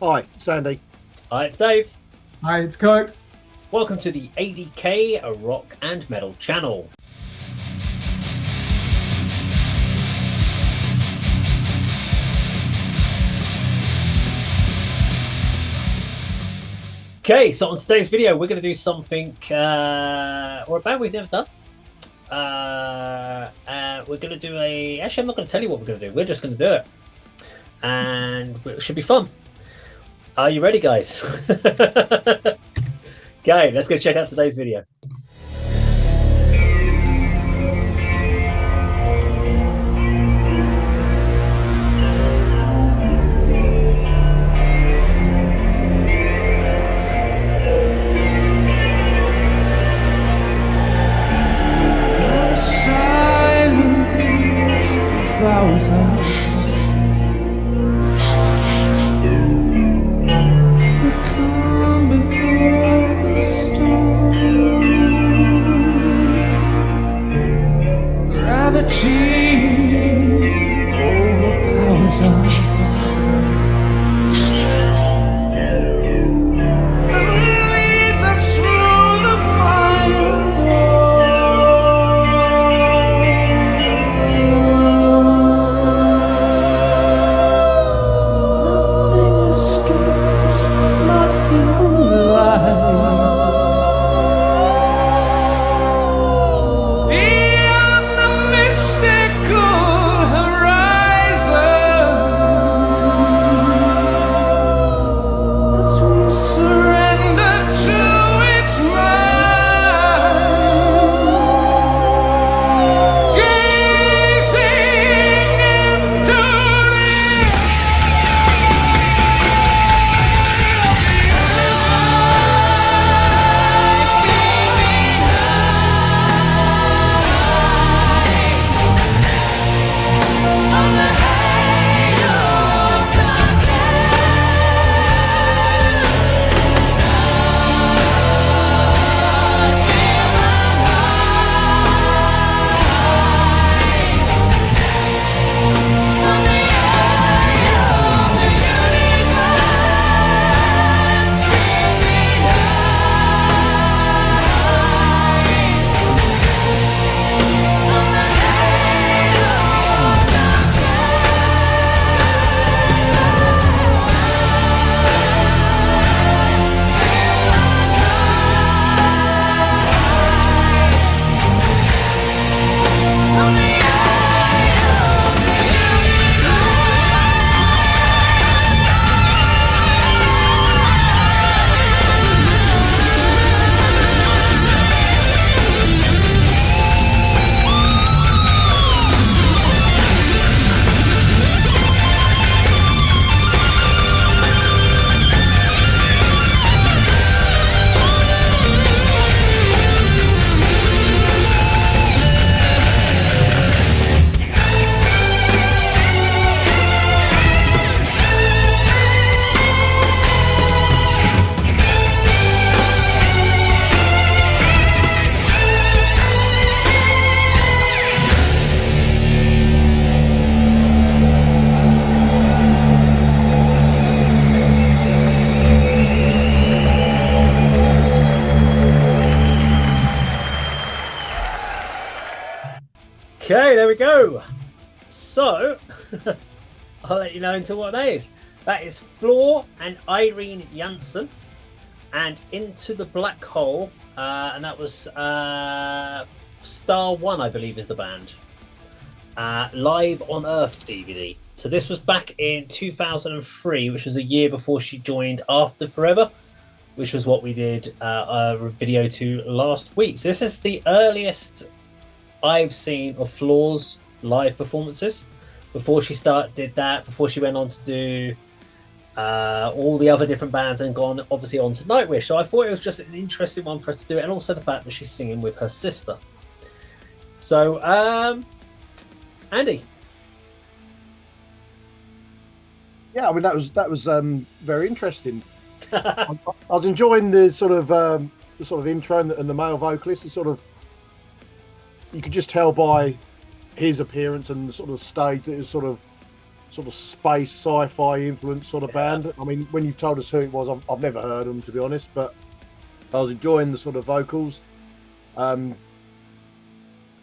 Hi, Sandy. Hi, it's Dave. Hi, it's Kirk. Welcome to the A.D.K, a rock and metal channel. Okay, so on today's video, we're going to do something, or a band we've never done. We're going to do actually, I'm not going to tell you what we're going to do. We're just going to do it. And it should be fun. Are you ready, guys? Okay, let's go check out today's video. Okay, there we go. So, I'll let you know into what that is. That is Floor and Irene Jansen, and Into the Black Hole, and that was Star One, I believe, is the band. Live on Earth DVD. So this was back in 2003, which was a year before she joined After Forever, which was what we did a video to last week. So this is the earliest I've seen of Floor's live performances before she did that, before she went on to do all the other different bands and gone obviously on to Nightwish. So I thought it was just an interesting one for us to do it, and also the fact that she's singing with her sister. So Andy. Yeah, I mean that was very interesting. I was enjoying the sort of intro and the male vocalist. It's sort of, you could just tell by his appearance and the sort of stage that it was sort of sort of space sci-fi influence sort of band. I mean, when you've told us who it was, I've never heard them, to be honest, but I was enjoying the sort of vocals. And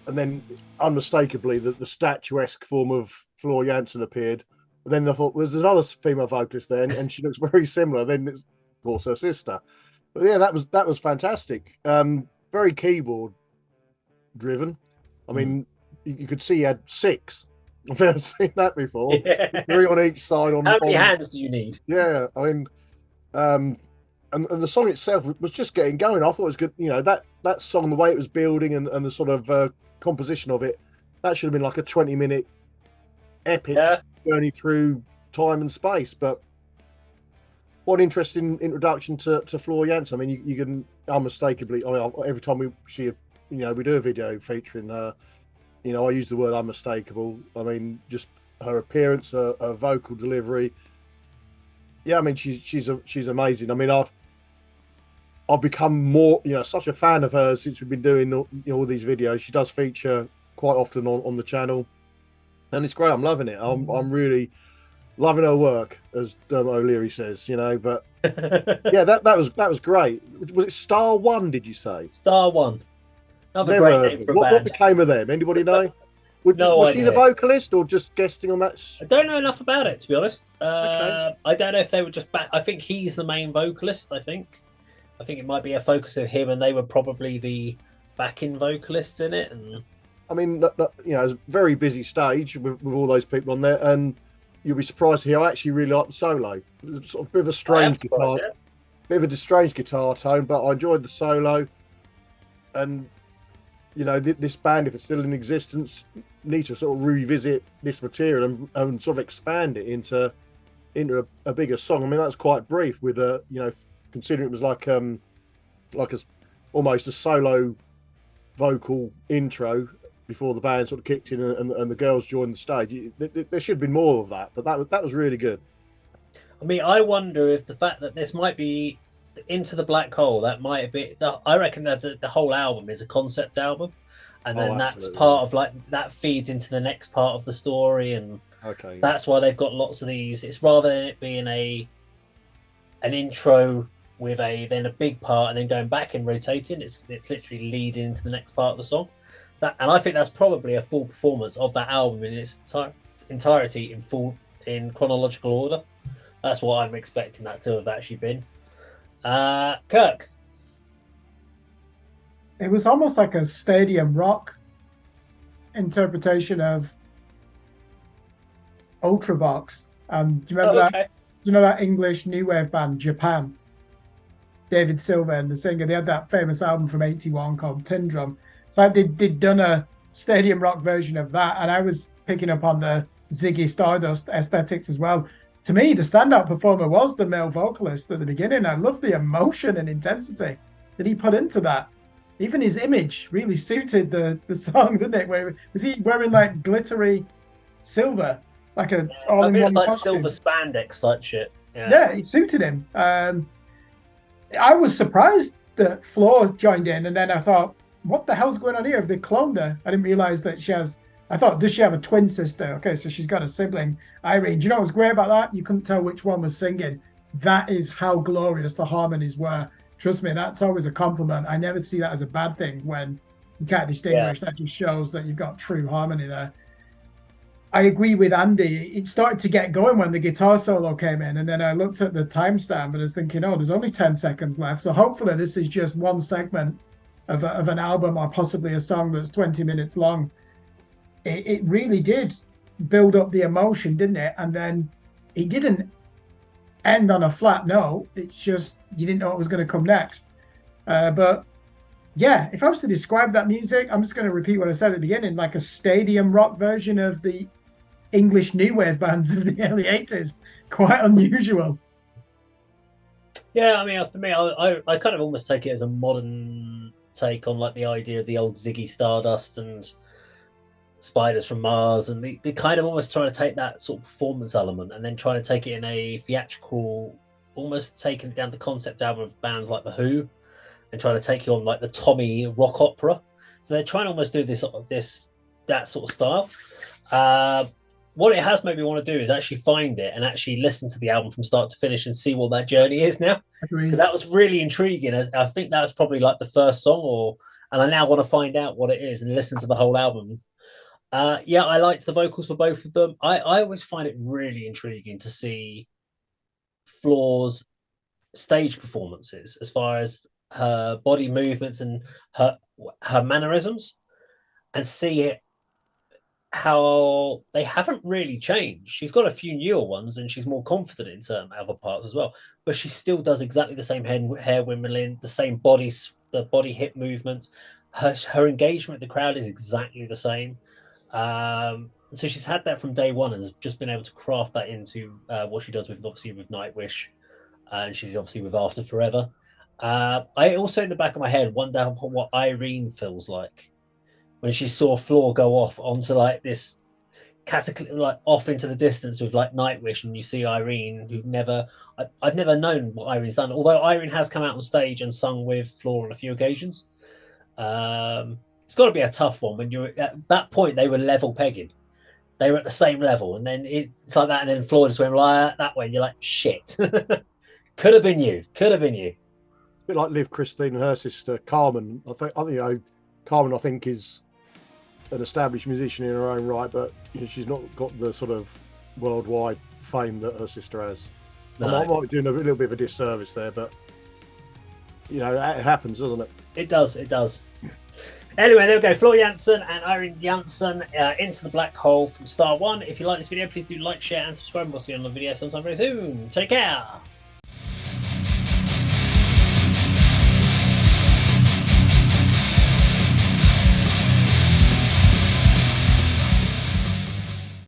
then unmistakably the statuesque form of Floor Jansen appeared. And then I thought, well, there's another female vocalist there, and she looks very similar. Then it's of course her sister. But yeah, that was fantastic. Very keyboard driven. I mean, you could see he had 6. I've never seen that before. Yeah. 3 on each side. How many hands do you need? Yeah, I mean, and the song itself was just getting going. I thought it was good. You know, that song, the way it was building and the sort of composition of it, that should have been like a 20-minute epic journey through time and space. But what an interesting introduction to Floor Jansen. I mean, you can unmistakably. I mean, every time we do a video featuring her, you know, I use the word unmistakable. I mean, just her appearance, her vocal delivery. Yeah, I mean, she's amazing. I mean, I've become more, you know, such a fan of hers since we've been doing all these videos. She does feature quite often on the channel, and it's great. I'm loving it. I'm really loving her work, as O'Leary says, you know. But yeah, that was great. Was it Star One? Did you say Star One? Another Never great name for a what band. became of them? Anybody know? No was idea. she the vocalist or just guesting on that? I don't know enough about it, to be honest. Okay. I don't know if they were just back. I think he's the main vocalist. I think it might be a focus of him, and they were probably the backing vocalists in it. And I mean, you know, it's a very busy stage with all those people on there, and you'll be surprised to hear I actually really like the solo. It's sort of a bit of a strange guitar, bit of a strange guitar tone, but I enjoyed the solo. And you know, this band, if it's still in existence, need to sort of revisit this material and sort of expand it into a bigger song. I mean, that was quite brief with a, you know, considering it was like almost a solo vocal intro before the band sort of kicked in and the girls joined the stage. There should have been more of that, but that was really good. I mean, I wonder if the fact that this might be Into the Black Hole, that might have been. I reckon that the whole album is a concept album, and then that's part of like that feeds into the next part of the story, and that's why they've got lots of these. It's rather than it being an intro with then a big part and then going back and rotating. It's literally leading into the next part of the song. And I think that's probably a full performance of that album in its entirety in chronological order. That's what I'm expecting that to have actually been. Kirk. It was almost like a stadium rock interpretation of Ultravox. Do you remember that? Do you know that English new wave band Japan? David Silver and the singer. They had that famous album from '81 called Tin Drum. It's like they'd done a stadium rock version of that, and I was picking up on the Ziggy Stardust aesthetics as well. To me, the standout performer was the male vocalist at the beginning. I love the emotion and intensity that he put into that. Even his image really suited the song, didn't it? Where was he wearing like glittery silver, like a I think it's like silver spandex type shit. Yeah, it suited him. I was surprised that Floor joined in, and then I thought, what the hell's going on here? Have they cloned her? I didn't realize that she has. I thought, does she have a twin sister? Okay, so she's got a sibling, Irene. Do you know what's great about that? You couldn't tell which one was singing. That is how glorious the harmonies were. Trust me, that's always a compliment. I never see that as a bad thing when you can't distinguish. That just shows that you've got true harmony there. I agree with Andy. It started to get going when the guitar solo came in, and then I looked at the timestamp and I was thinking, oh, there's only 10 seconds left. So hopefully this is just one segment of an album or possibly a song that's 20 minutes long. It really did build up the emotion, didn't it? And then it didn't end on a flat note. It's just you didn't know what was going to come next. But yeah, if I was to describe that music, I'm just going to repeat what I said at the beginning, like a stadium rock version of the English new wave bands of the early 80s. Quite unusual. Yeah, I mean, for me, I kind of almost take it as a modern take on like the idea of the old Ziggy Stardust and Spiders from Mars, and they kind of almost trying to take that sort of performance element and then trying to take it in a theatrical, almost taking it down the concept album of bands like The Who and trying to take you on like the Tommy rock opera. So they're trying to almost do that sort of style. what it has made me want to do is actually find it and actually listen to the album from start to finish and see what that journey is now. Because that was really intriguing. I think that was probably like the first song, and I now want to find out what it is and listen to the whole album. Yeah, I liked the vocals for both of them. I always find it really intriguing to see Floor's stage performances as far as her body movements and her mannerisms, and see it how they haven't really changed. She's got a few newer ones and she's more confident in certain other parts as well, but she still does exactly the same hair wimbling, the same the body hip movements. Her engagement with the crowd is exactly the same. So she's had that from day one and has just been able to craft that into what she does with Nightwish, and she did obviously with After Forever. I also, in the back of my head, wonder what Irene feels like when she saw Floor go off onto like this cataclysm, like off into the distance with like Nightwish, and you see Irene, I've never known what Irene's done, although Irene has come out on stage and sung with Floor on a few occasions. It's got to be a tough one when you're at that point. They were level pegging, they were at the same level, and then it's like that, and then Floor just went like that way, and you're like, shit. Could have been you. A bit like Liv Christine and her sister Carmen. I think Carmen, I think, is an established musician in her own right, but she's not got the sort of worldwide fame that her sister has. No. I might be doing a little bit of a disservice there, but it happens, doesn't it? It does. Anyway, there we go. Floor Jansen and Irene Jansen, Into the Black Hole from Star One. If you like this video, please do like, share, and subscribe. We'll see you on the video sometime very soon. Take care.